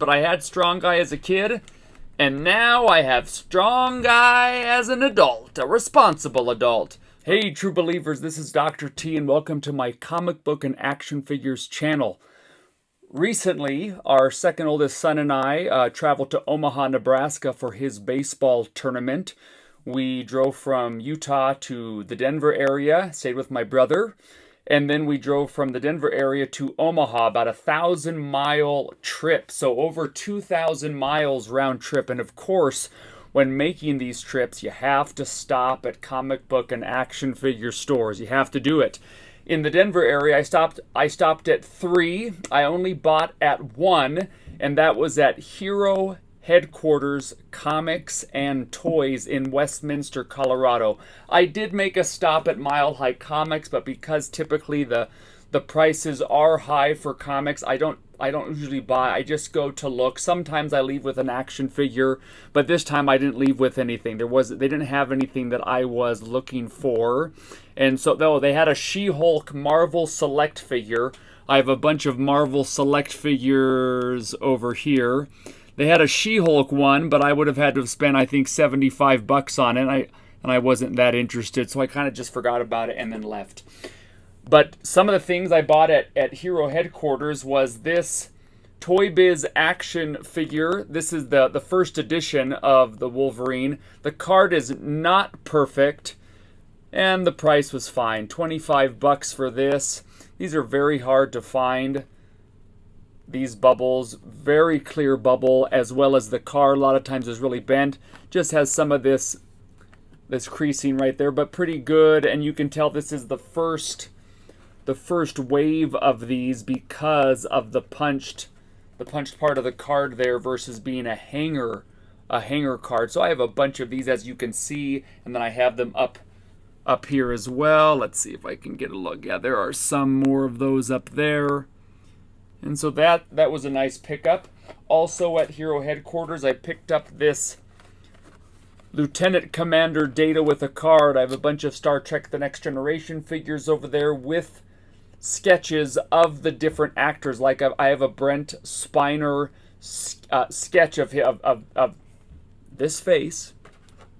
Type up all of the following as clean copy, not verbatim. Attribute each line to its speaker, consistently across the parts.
Speaker 1: But I had Strong Guy as a kid, and now I have Strong Guy as an adult, a responsible adult. Hey, true believers, this is Dr. T, and welcome to my comic book and action figures channel. Recently, our second oldest son and I traveled to Omaha, Nebraska for his baseball tournament. We drove from Utah to the Denver area, stayed with my brother, and then we drove from the Denver area to Omaha, about a 1,000-mile trip, so over 2,000 miles round trip. And of course, when making these trips, you have to stop at comic book and action figure stores. You have to do it. In the Denver area, I stopped at 3. I only bought at 1, and that was at Hero Headquarters Comics and Toys in Westminster, Colorado. I did make a stop at Mile High Comics, but because typically the prices are high for comics, I don't usually buy. I just go to look. Sometimes I leave with an action figure, but this time I didn't leave with anything. They didn't have anything that I was looking for. And so though they had a She-Hulk Marvel Select figure. I have a bunch of Marvel Select figures over here. They had a She-Hulk one, but I would have had to have spent, I think, $75 on it. And I wasn't that interested, so I kind of just forgot about it and then left. But some of the things I bought at Hero Headquarters was this ToyBiz action figure. This is the first edition of the Wolverine. The card is not perfect, and the price was fine. $25 for this. These are very hard to find. These bubbles, very clear bubble, as well as the card. A lot of times is really bent. Just has some of this creasing right there, but pretty good. And you can tell this is the first wave of these because of the punched part of the card there versus being a hanger card. So I have a bunch of these, as you can see, and then I have them up here as well. Let's see if I can get a look. Yeah, there are some more of those up there. And so that was a nice pickup. Also at Hero Headquarters, I picked up this Lieutenant Commander Data with a card. I have a bunch of Star Trek The Next Generation figures over there with sketches of the different actors. Like I have a Brent Spiner sketch of this face.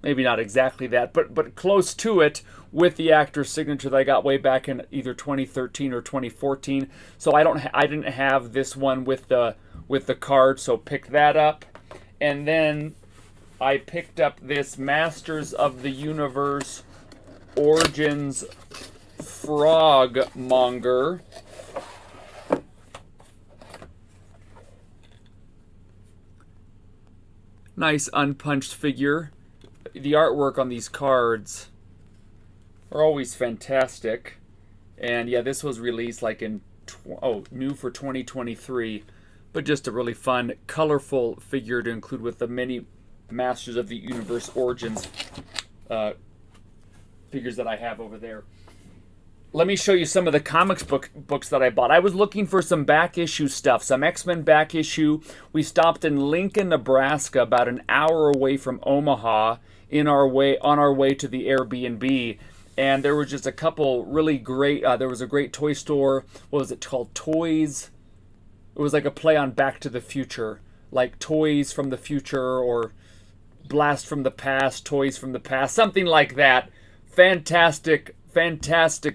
Speaker 1: Maybe not exactly that, but close to it, with the actor's signature that I got way back in either 2013 or 2014. So I didn't have this one with the card, so picked that up. And then I picked up this Masters of the Universe Origins Frogmonger. Nice unpunched figure. The artwork on these cards are always fantastic. And yeah, this was released like in new for 2023, but just a really fun, colorful figure to include with the many Masters of the Universe Origins figures that I have over there. Let me show you some of the comics books that I bought. I was looking for some back issue stuff, some X-Men back issue. We stopped in Lincoln, Nebraska, about an hour away from Omaha, on our way to the Airbnb. And there were just a couple really great, there was a great toy store. What was it called? Toys. It was like a play on Back to the Future, like Toys from the Future or Blast from the Past, Toys from the Past, something like that. Fantastic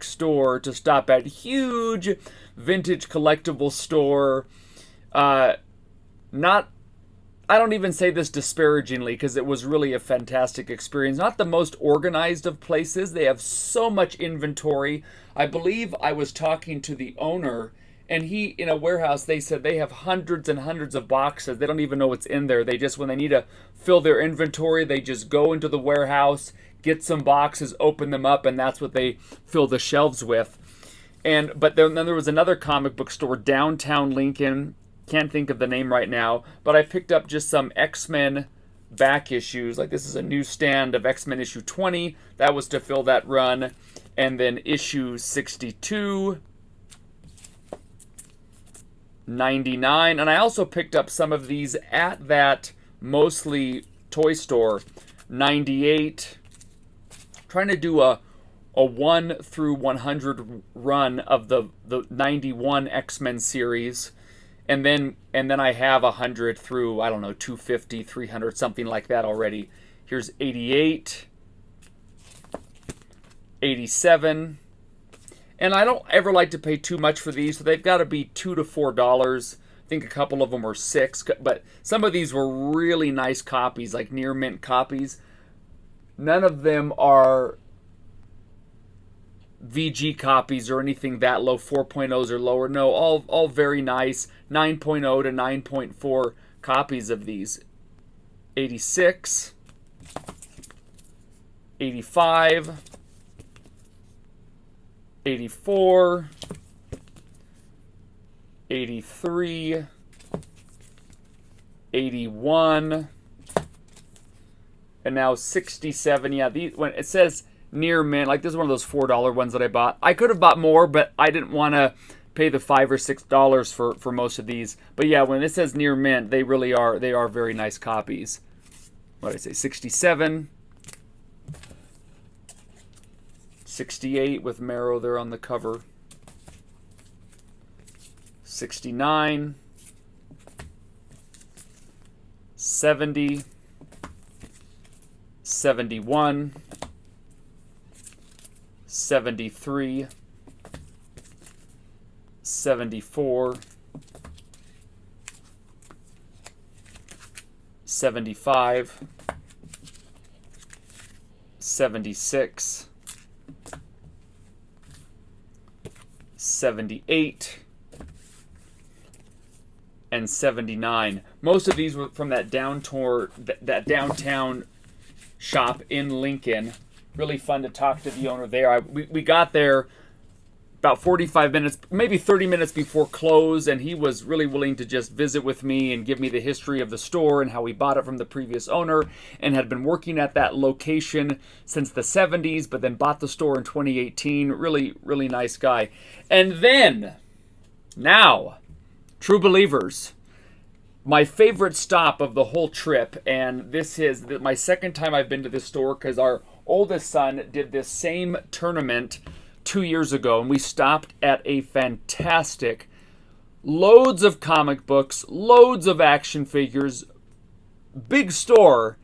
Speaker 1: store to stop at. Huge vintage collectible store. I don't even say this disparagingly because it was really a fantastic experience. Not the most organized of places. They have so much inventory. I believe I was talking to the owner, and he, in a warehouse, they said they have hundreds and hundreds of boxes. They don't even know what's in there. They just, when they need to fill their inventory, they just go into the warehouse, get some boxes, open them up, and that's what they fill the shelves with. But then there was another comic book store downtown Lincoln. Can't think of the name right now, but I picked up just some X-Men back issues. Like this is a new stand of X-Men issue 20. That was to fill that run. And then issue 62, 99. And I also picked up some of these at that mostly toy store. 98. Trying to do a 1 through 100 run of the 91 X-Men series. And then I have 100 through, I don't know, 250, 300, something like that already. Here's 88, 87. And I don't ever like to pay too much for these, so they've got to be $2 to $4. I think a couple of them were $6, but some of these were really nice copies, like near mint copies. None of them are VG copies or anything that low, 4.0s or lower. No, all very nice, 9.0 to 9.4 copies of these. 86, 85, 84, 83, 81, and now 67. Yeah, these, when it says near mint, like this is one of those $4 ones that I bought. I could have bought more, but I didn't want to pay the $5 or $6 for most of these. But yeah, when it says near mint, they really are, they are very nice copies. What did I say? 67, 68 with Marrow there on the cover. 69, 70, 71, 73, 74, 75, 76, 78, and 79. Most of these were from that downtown shop in Lincoln. Really fun to talk to the owner there. We got there about 45 minutes, maybe 30 minutes before close, and he was really willing to just visit with me and give me the history of the store and how we bought it from the previous owner and had been working at that location since the 70s, but then bought the store in 2018. Really, really nice guy. And then, now, True Believers, my favorite stop of the whole trip, and this is my second time I've been to this store because our oldest son did this same tournament 2 years ago, and we stopped at a fantastic, loads of comic books, loads of action figures, big store,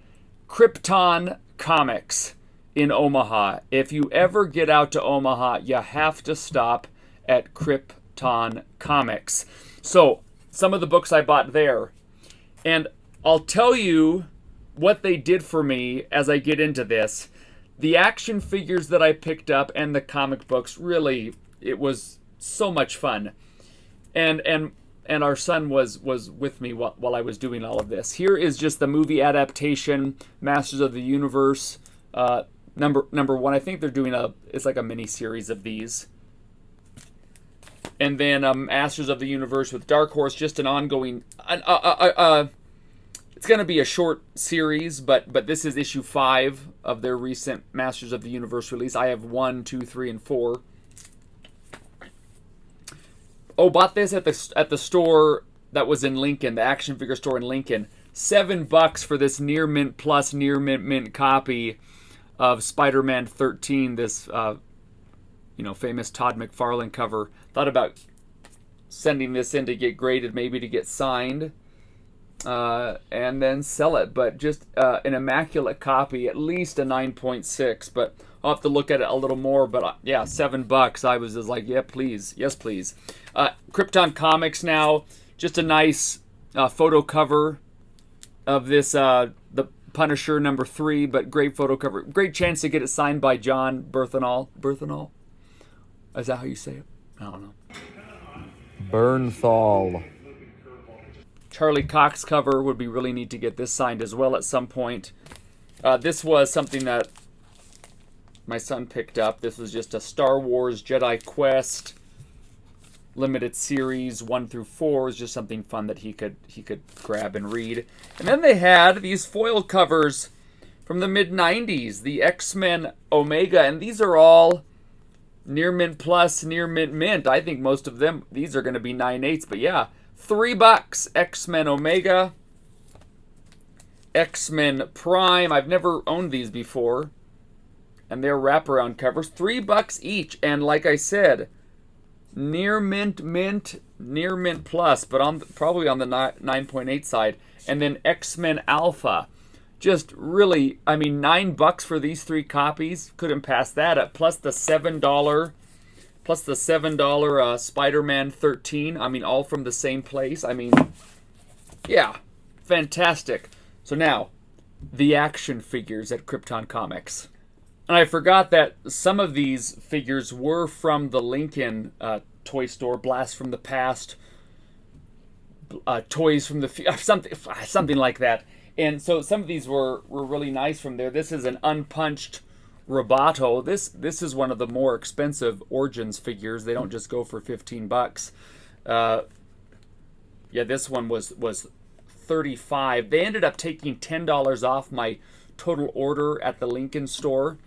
Speaker 1: Krypton Comics in Omaha. If you ever get out to Omaha, you have to stop at Krypton Comics. So, some of the books I bought there, and I'll tell you what they did for me as I get into this. The action figures that I picked up and the comic books, really, it was so much fun. And our son was with me while I was doing all of this. Here is just the movie adaptation, Masters of the Universe, number one. I think they're doing it's like a mini series of these. And then Masters of the Universe with Dark Horse, just an ongoing. It's going to be a short series, but this is issue 5 of their recent Masters of the Universe release. I have 1, 2, 3, and 4. Oh, bought this at the store that was in Lincoln, the action figure store in Lincoln. $7 for this near mint plus near mint copy of Spider-Man 13. This famous Todd McFarlane cover. Thought about sending this in to get graded, maybe to get signed. And then sell it, but just an immaculate copy, at least a 9.6, but I'll have to look at it a little more. But yeah, $7. I was just like, yeah, please, yes, please. Krypton Comics now, just a nice photo cover of this, the Punisher number 3, but great photo cover. Great chance to get it signed by John Bernthal. Bernthal? Is that how you say it? I don't know. Bernthal. Charlie Cox cover would be really neat to get this signed as well at some point. This was something that my son picked up. This was just a Star Wars Jedi Quest limited series 1 through 4. It was just something fun that he could grab and read. And then they had these foil covers from the mid-90s, the X-Men Omega, and these are all near mint plus, near mint. I think most of them, these are going to be 9/8, but yeah. $3, X-Men Omega, X-Men Prime. I've never owned these before. And they're wraparound covers. $3 each. And like I said, near mint, near mint plus, but probably on the 9.8 side. And then X-Men Alpha. Just really, I mean, $9 for these 3 copies. Couldn't pass that up. Plus the $7 Spider-Man 13. I mean, all from the same place. I mean, yeah, fantastic. So now, the action figures at Krypton Comics. And I forgot that some of these figures were from the Lincoln toy store, Blast from the Past, Toys from the Future, something like that. And so some of these were really nice from there. This is an unpunched Roboto. This is one of the more expensive Origins figures. They don't just go for $15. Yeah, this one was $35. They ended up taking $10 off my total order at the Lincoln store.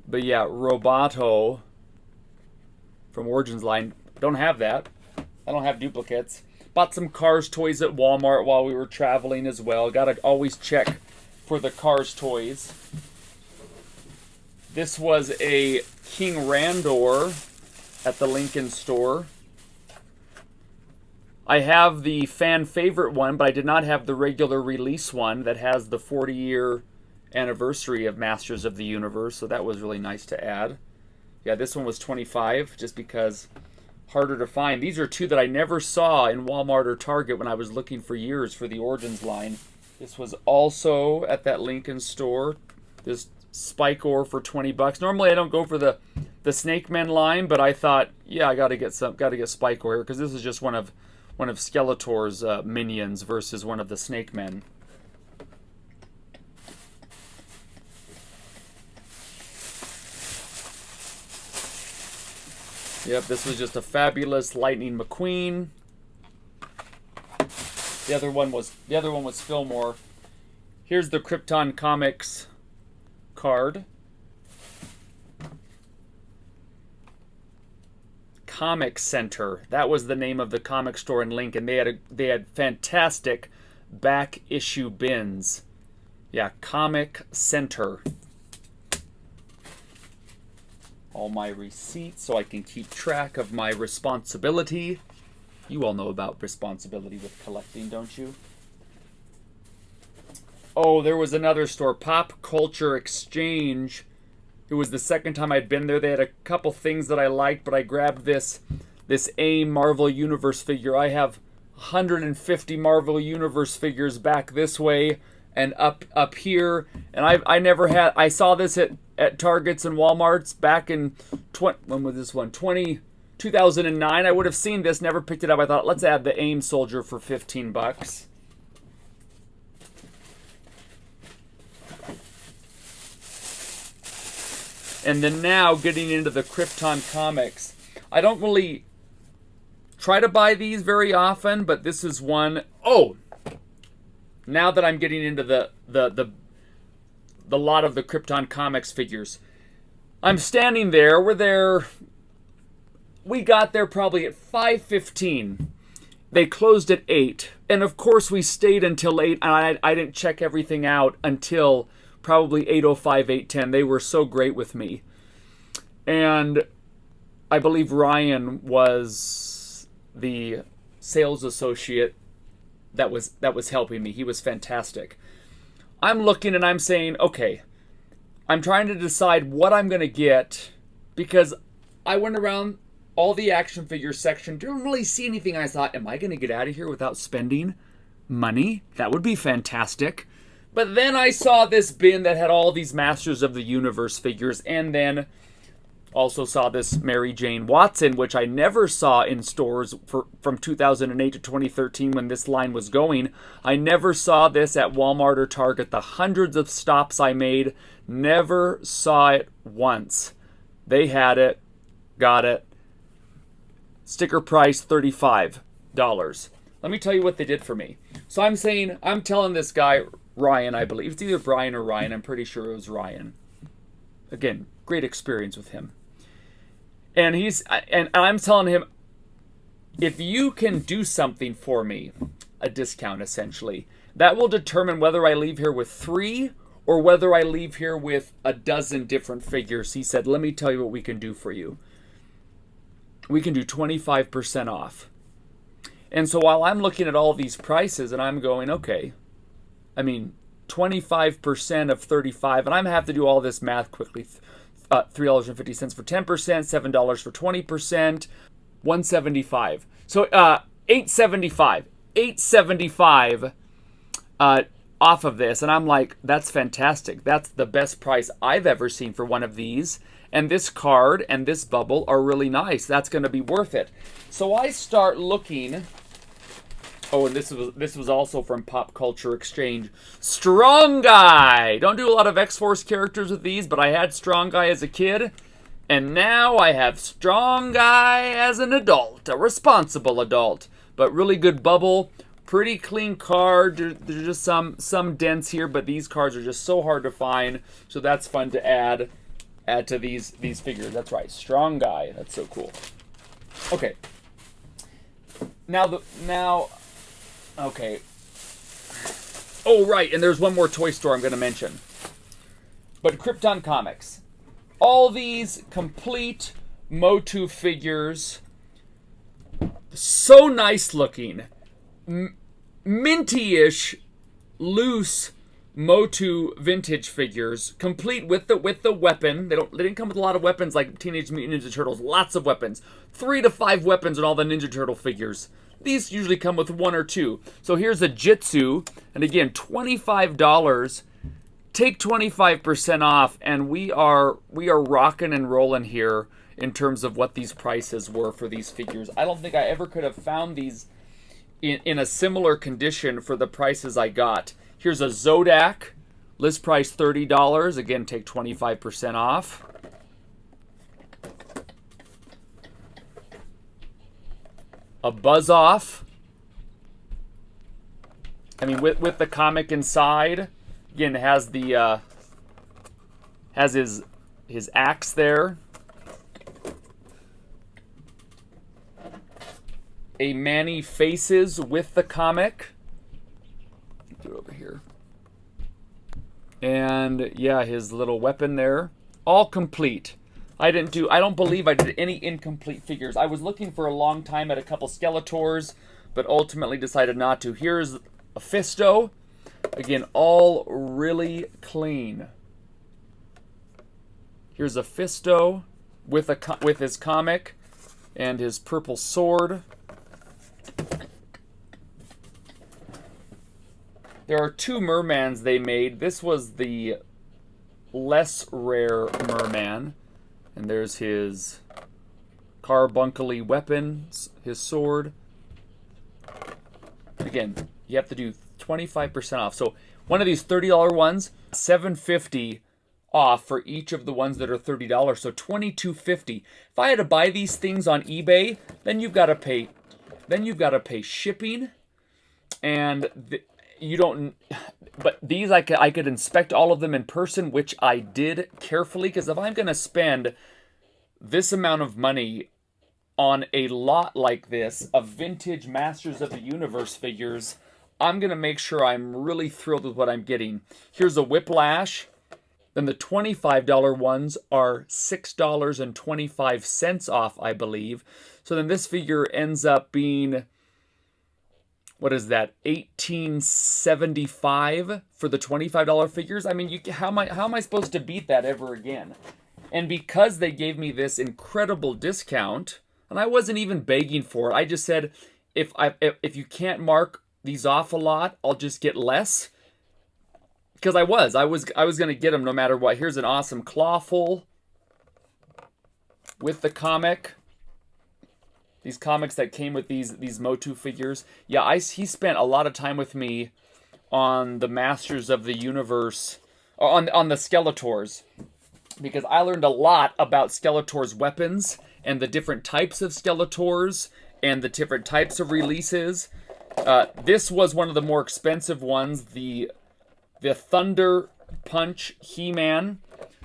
Speaker 1: But yeah, Roboto from Origins line. Don't have that. I don't have duplicates. Bought some Cars toys at Walmart while we were traveling as well. Gotta always check for the Cars toys. This was a King Randor at the Lincoln store. I have the fan favorite one, but I did not have the regular release one that has the 40-year anniversary of Masters of the Universe, so that was really nice to add. Yeah, this one was $25, just because harder to find. These are 2 that I never saw in Walmart or Target when I was looking for years for the Origins line. This was also at that Lincoln store. This Spike Ore for $20. Normally I don't go for the Snake Men line, but I thought, yeah, I gotta get Spike Ore here, because this is just one of Skeletor's minions versus one of the Snake Men. Yep, this was just a fabulous Lightning McQueen. The other one was Fillmore. Here's the Krypton Comics card. Comic Center. That was the name of the comic store in Lincoln. They had fantastic back issue bins. Yeah, Comic Center. All my receipts so I can keep track of my responsibility. You all know about responsibility with collecting, don't you? Oh, there was another store, Pop Culture Exchange. It was the second time I'd been there. They had a couple things that I liked, but I grabbed this AIM Marvel Universe figure. I have 150 Marvel Universe figures back this way and up here, and I never had. I saw this at Targets and Walmarts back in when was this one? 2009. I would have seen this, never picked it up. I thought, let's add the AIM Soldier for $15. And then now getting into the Krypton Comics. I don't really try to buy these very often, but this is one. Oh, now that I'm getting into the lot of the Krypton Comics figures, I'm standing there. We got there probably at 5:15. They closed at 8, and of course we stayed until 8. And I didn't check everything out until probably 8:05, 8:10. They were so great with me. And I believe Ryan was the sales associate that was helping me. He was fantastic. I'm looking and I'm saying, okay, I'm trying to decide what I'm going to get, because I went around all the action figure section, didn't really see anything. I thought, am I going to get out of here without spending money? That would be fantastic. But then I saw this bin that had all these Masters of the Universe figures, and then also saw this Mary Jane Watson, which I never saw in stores from 2008 to 2013 when this line was going. I never saw this at Walmart or Target. The hundreds of stops I made, never saw it once. They had it, got it. Sticker price $35. Let me tell you what they did for me. So I'm telling this guy, Ryan, I believe. It's either Brian or Ryan. I'm pretty sure it was Ryan. Again, great experience with him. And I'm telling him, if you can do something for me, a discount essentially, that will determine whether I leave here with 3 or whether I leave here with a dozen different figures. He said, let me tell you what we can do for you. We can do 25% off. And so while I'm looking at all these prices and I'm going, okay, I mean, 25% of 35, and I'm gonna have to do all this math quickly. $3.50 for 10%, $7 for 20%, $175. So $875 off of this, and I'm like, that's fantastic. That's the best price I've ever seen for one of these. And this card and this bubble are really nice. That's going to be worth it. So I start looking. Oh, and this was also from Pop Culture Exchange. Strong Guy. Don't do a lot of X-Force characters with these, but I had Strong Guy as a kid, and now I have Strong Guy as an adult, a responsible adult. But really good bubble, pretty clean card. There's just some dents here, but these cards are just so hard to find. So that's fun to add to these figures. That's right, Strong Guy. That's so cool. Okay. Okay. Oh, right, and there's one more toy store I'm going to mention. But Krypton Comics. All these complete Motu figures. So nice looking. Minty-ish, loose Motu vintage figures. Complete with the weapon. They didn't come with a lot of weapons like Teenage Mutant Ninja Turtles. Lots of weapons. 3 to 5 weapons in all the Ninja Turtle figures. These usually come with 1 or 2. So here's a Jitsu, and again, $25. Take 25% off, and we are rocking and rolling here in terms of what these prices were for these figures. I don't think I ever could have found these in a similar condition for the prices I got. Here's a Zodak, list price $30. Again, take 25% off. A Buzz Off. I mean, with the comic inside. Again, it has the has his axe there. A Manny Faces with the comic. Do it over here. And yeah, his little weapon there. All complete. I don't believe I did any incomplete figures. I was looking for a long time at a couple Skeletors, but ultimately decided not to. Here's a Fisto. Again, all really clean. Here's a Fisto with his comic and his purple sword. There are 2 mermans they made. This was the less rare merman. And there's his carbuncly weapons, his sword. Again, you have to do 25% off. So one of these $30 ones, $7.50 off for each of the ones that are $30. So $22.50. If I had to buy these things on eBay, then you've got to pay shipping, and but these I could inspect all of them in person, which I did carefully, because if I'm going to spend this amount of money on a lot like this of vintage Masters of the Universe figures, I'm going to make sure I'm really thrilled with what I'm getting. Here's a Whiplash. Then the $25 ones are $6.25 off, I believe. So then this figure ends up being, what is that, $18.75 for the $25 figures? I mean, how am I supposed to beat that ever again? And because they gave me this incredible discount, and I wasn't even begging for it, I just said, if you can't mark these off a lot, I'll just get less. Because I was going to get them no matter what. Here's an awesome Clawful with the comic. These comics that came with these Motu figures. Yeah, he spent a lot of time with me on the Masters of the Universe, on the Skeletors, because I learned a lot about Skeletor's weapons and the different types of Skeletors and the different types of releases. This was one of the more expensive ones, the Thunder Punch He-Man.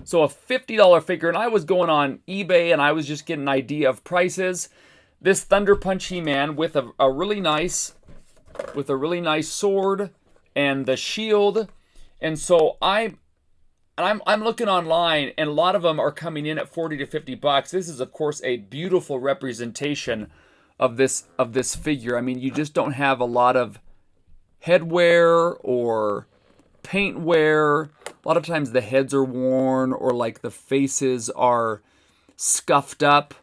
Speaker 1: So a $50 figure, and I was going on eBay and I was just getting an idea of prices. This Thunder Punch He-Man with a really nice sword and the shield. And so I'm looking online, and a lot of them are coming in at $40 to $50. This is, of course, a beautiful representation of this figure. I mean, you just don't have a lot of headwear or paint wear. A lot of times the heads are worn, or like the faces are scuffed up,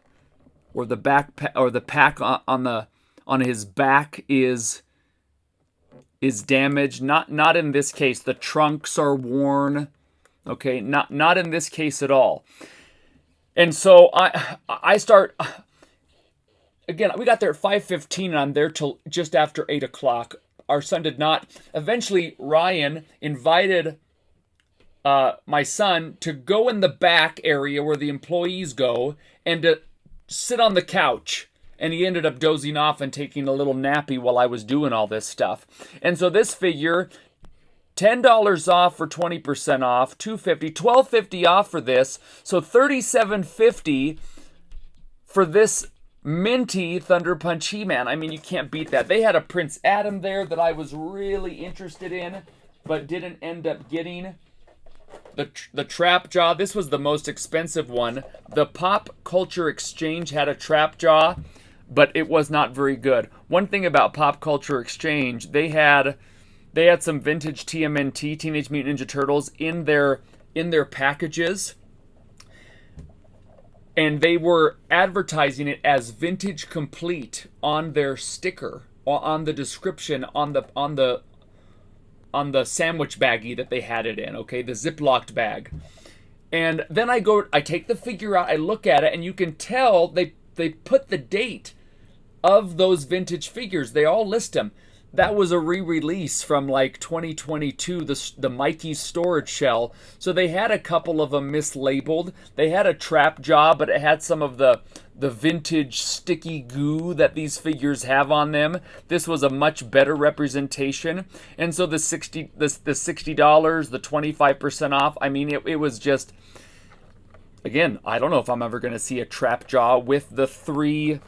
Speaker 1: or the pack on his back is damaged. Not in this case. The trunks are worn. Okay, not in this case at all. And so I start again. We got there at 5:15, and I'm there till just after 8 o'clock. Our son did not. Eventually, Ryan invited my son to go in the back area where the employees go and to sit on the couch. And he ended up dozing off and taking a little nappy while I was doing all this stuff. And so this figure, $10 off for 20% off, $250, $12.50 off for this. So $37.50 for this Minty Thunder Punch He-Man. I mean, you can't beat that. They had a Prince Adam there that I was really interested in, but didn't end up getting. The Trap Jaw, this was the most expensive one. The Pop Culture Exchange had a Trap Jaw, but it was not very good. One thing about Pop Culture Exchange, they had some vintage TMNT, Teenage Mutant Ninja Turtles, in their packages. And they were advertising it as Vintage Complete on their sticker, or on the description, on the sandwich baggie that they had it in, okay, the Ziplocked bag. And then I take the figure out, I look at it, and you can tell they put the date of those vintage figures. They all list them. That was a re-release from like 2022, the Mikey's storage shell. So they had a couple of them mislabeled. They had a Trap Jaw, but it had some of the vintage sticky goo that these figures have on them. This was a much better representation. And so the $60, the $20, the 25% off, I mean, it was just, again, I don't know if I'm ever going to see a Trap Jaw with the three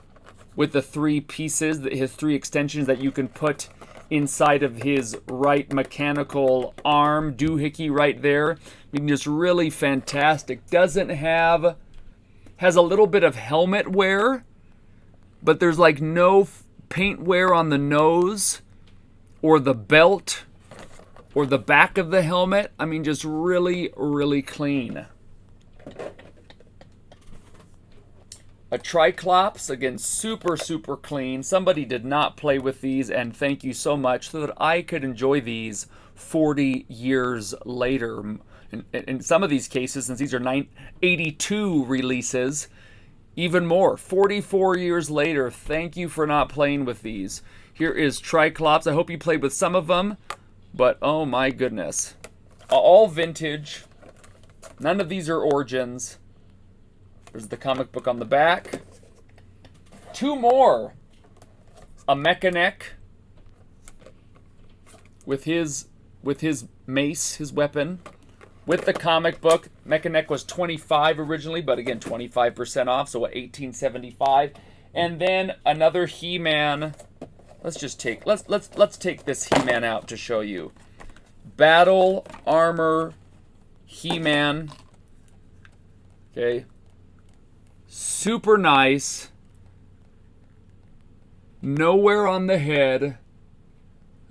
Speaker 1: pieces, his three extensions that you can put inside of his right mechanical arm, doohickey right there. I mean, just really fantastic. Has a little bit of helmet wear, but there's like no paint wear on the nose or the belt or the back of the helmet. I mean, just really, really clean. A Triclops, again, super, super clean. Somebody did not play with these, and thank you so much, so that I could enjoy these 40 years later. In some of these cases, since these are 82 releases, even more. 44 years later, thank you for not playing with these. Here is Triclops. I hope you played with some of them, but oh my goodness. All vintage. None of these are origins. There's the comic book on the back. Two more. A Mechanic with his mace, his weapon, with the comic book. Mechanic was $25 originally, but again, 25% off, so what, $18.75. And then another He-Man. Let's take this He-Man out to show you. Battle Armor He-Man. Okay. Super nice. No wear on the head.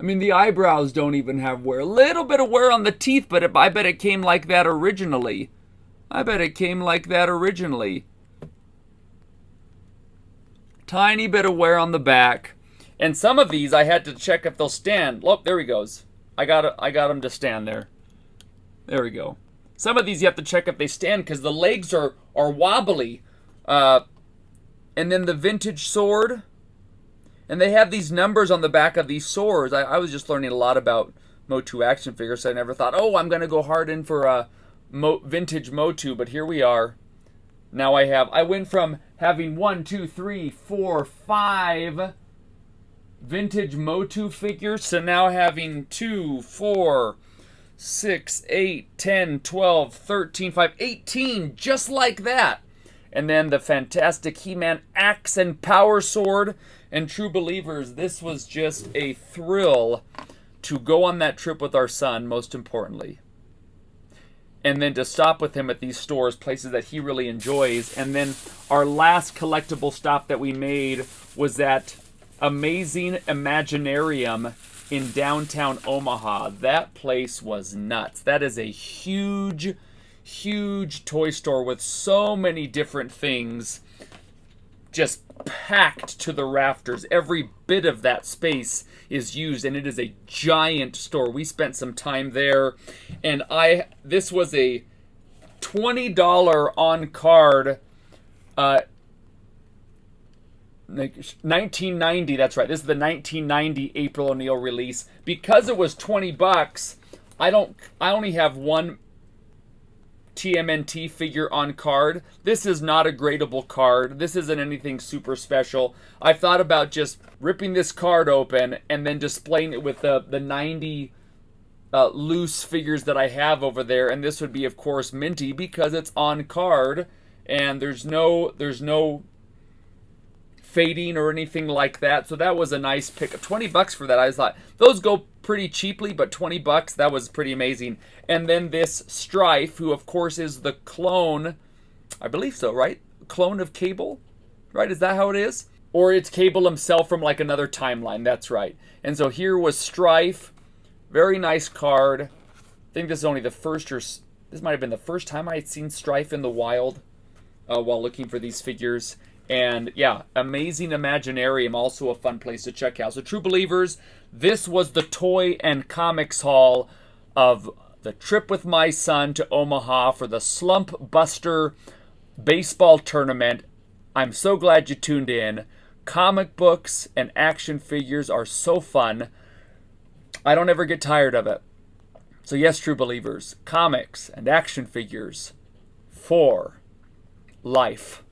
Speaker 1: I mean, the eyebrows don't even have wear. A little bit of wear on the teeth, but I bet it came like that originally. Tiny bit of wear on the back. And some of these I had to check if they'll stand. Look, there he goes. I got him to stand there. There we go. Some of these you have to check if they stand because the legs are wobbly. And then the vintage sword. And they have these numbers on the back of these swords. I was just learning a lot about Motu action figures, so I never thought, oh, I'm going to go hard in for a vintage Motu, but here we are. Now I went from having 1, 2, 3, 4, 5 vintage Motu figures to now having 2, 4, 6, 8, 10, 12, 13, 5, 18, just like that. And then the fantastic He-Man axe and power sword. And true believers, this was just a thrill to go on that trip with our son, most importantly. and then to stop with him at these stores, places that he really enjoys. And then our last collectible stop that we made was that amazing Imaginarium in downtown Omaha. That place was nuts. That is a huge, huge toy store with so many different things just packed to the rafters. Every bit of that space is used, and it is a giant store. We spent some time there, and this was a $20 on card 1990, that's right. This is the 1990 April O'Neil release. Because it was $20, I only have one TMNT figure on card. This is not a gradable card. This isn't anything super special. I thought about just ripping this card open and then displaying it with the 90 loose figures that I have over there, and this would be, of course, Minty because it's on card and there's no fading or anything like that. So that was a nice pick. $20 for that. I thought those go pretty cheaply, but $20, that was pretty amazing. And then this Strife, who of course is the clone, I believe so, right? Clone of Cable, right? Is that how it is? Or it's Cable himself from like another timeline. That's right. And so here was Strife. Very nice card. I think this is only the first, or this might have been the first time I had seen Strife in the wild while looking for these figures. And yeah, amazing Imaginarium, also a fun place to check out. So True Believers, this was the toy and comics haul of the trip with my son to Omaha for the Slump Buster baseball tournament. I'm so glad you tuned in. Comic books and action figures are so fun. I don't ever get tired of it. So yes, True Believers, comics and action figures for life.